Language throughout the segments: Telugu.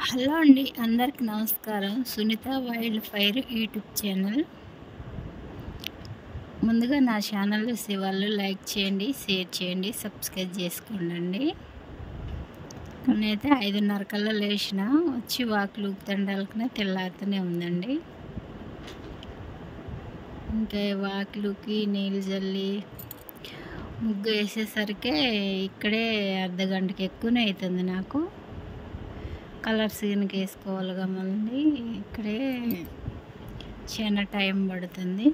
హలో అండి, అందరికి నమస్కారం. Sunitha wild fire YouTube channel. ముందుగా నా ఛానల్ చూసే వాళ్ళు లైక్ చేయండి, షేర్ చేయండి, సబ్స్క్రైబ్ చేసుకోండి. నేనైతే 5:30 కల్లా లేచిన, వచ్చి వాకిలు ఊకుతండాలకనే తెల్లారుతూనే ఉందండి. ఇంకా వాకిలుకి నీళ్ళు చల్లి ముగ్గు వేసేసరికి ఇక్కడే అర్ధగంటకి ఎక్కువనే అవుతుంది నాకు. కలర్స్ కనుక వేసుకోవాలిగా మళ్ళీ ఇక్కడే చాలా టైం పడుతుంది.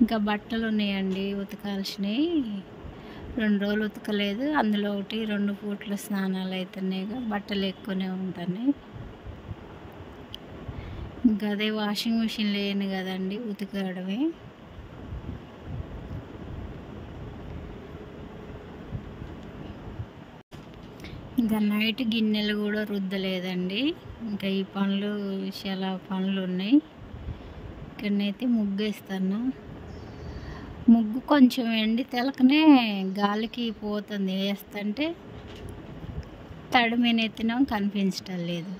ఇంకా బట్టలు ఉన్నాయండి ఉతకాల్సినవి. 2 రోజులు ఉతకలేదు, అందులో ఒకటి 2 పూట్ల స్నానాలు అవుతున్నాయిగా, బట్టలు ఎక్కువనే ఉంటున్నాయి. ఇంకా అదే వాషింగ్ మిషన్ లేను కదండి, ఉతకడమే. ఇంకా నైట్ గిన్నెలు కూడా రుద్దలేదండి. ఇంకా ఈ పనులు చాలా పనులు ఉన్నాయి. ఇక్కడనైతే ముగ్గు వేస్తాను. ముగ్గు కొంచెం ఎండి తెలకనే గాలికి పోతుంది, వేస్తుంటే తడి మీద ఎత్తినాం కనిపించటం లేదు.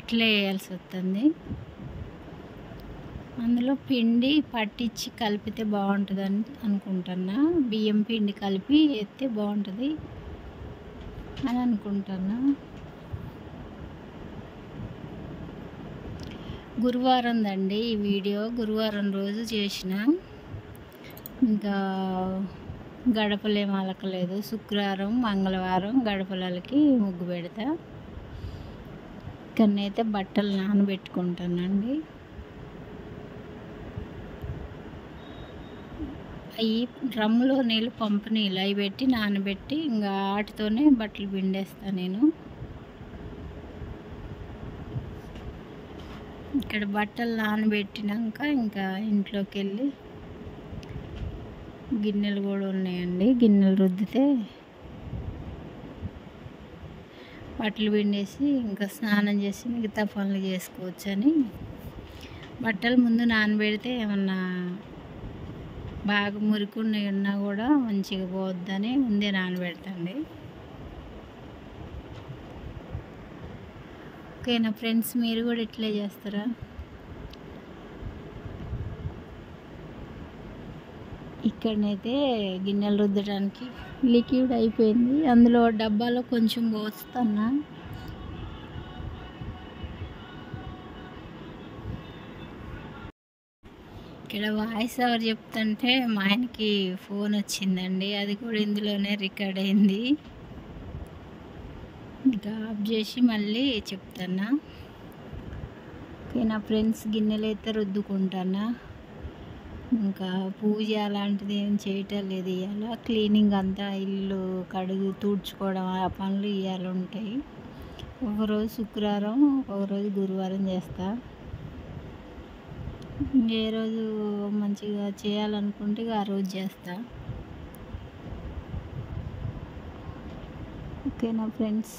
అట్లే వేయాల్సి వస్తుంది. అందులో పిండి పట్టించి కలిపితే బాగుంటుందని అనుకుంటున్నా. బియ్యం పిండి కలిపి ఎత్తే బాగుంటుంది అని అనుకుంటున్నా. గురువారం దండి ఈ వీడియో, గురువారం రోజు చేసిన. ఇంకా గడపలేం అలకలేదు. శుక్రవారం మంగళవారం గడపలకి ముగ్గు పెడతా. ఇక్కడనైతే బట్టలు నానబెట్టుకుంటానండి. అవి డ్రమ్ములో నీళ్ళు, పంపు నీళ్ళు అవి పెట్టి నానబెట్టి ఇంకా వాటితోనే బట్టలు పిండేస్తాను నేను. ఇక్కడ బట్టలు నానబెట్టినాక ఇంకా ఇంట్లోకి వెళ్ళి గిన్నెలు కూడా ఉన్నాయండి. గిన్నెలు రుద్దితే బట్టలు పిండేసి ఇంకా స్నానం చేసి మిగతా పనులు చేసుకోవచ్చని. బట్టలు ముందు నానబెడితే ఏమన్నా బాగా మురికి ఉన్నా కూడా మంచిగా పోద్దని ముందే నానబెడతండి. ఓకేనా ఫ్రెండ్స్, మీరు కూడా ఇట్లే చేస్తారా? ఇక్కడనైతే గిన్నెలు రుద్దడానికి లిక్విడ్ అయిపోయింది. అందులో డబ్బాలో కొంచెం పోస్తున్నా. ఇక్కడ వాయిస్ ఓవర్ చెప్తుంటే మా ఆయనకి ఫోన్ వచ్చిందండి, అది కూడా ఇందులోనే రికార్డ్ అయింది. ఇంకా ఆఫ్ చేసి మళ్ళీ చెప్తానా. ఓకేనా ఫ్రెండ్స్, గిన్నెలు అయితే రుద్దుకుంటానా. ఇంకా పూజ అలాంటిది ఏం చేయటం లేదు. ఇవాళ క్లీనింగ్ అంతా, ఇల్లు కడుగు తుడుచుకోవడం ఆ పనులు ఇవాళ ఉంటాయి. ఒకరోజు శుక్రవారం, ఒకరోజు గురువారం చేస్తా. ఏ రోజు మంచిగా చేయాలనుకుంటే ఆ రోజు చేస్తా. ఓకేనా ఫ్రెండ్స్.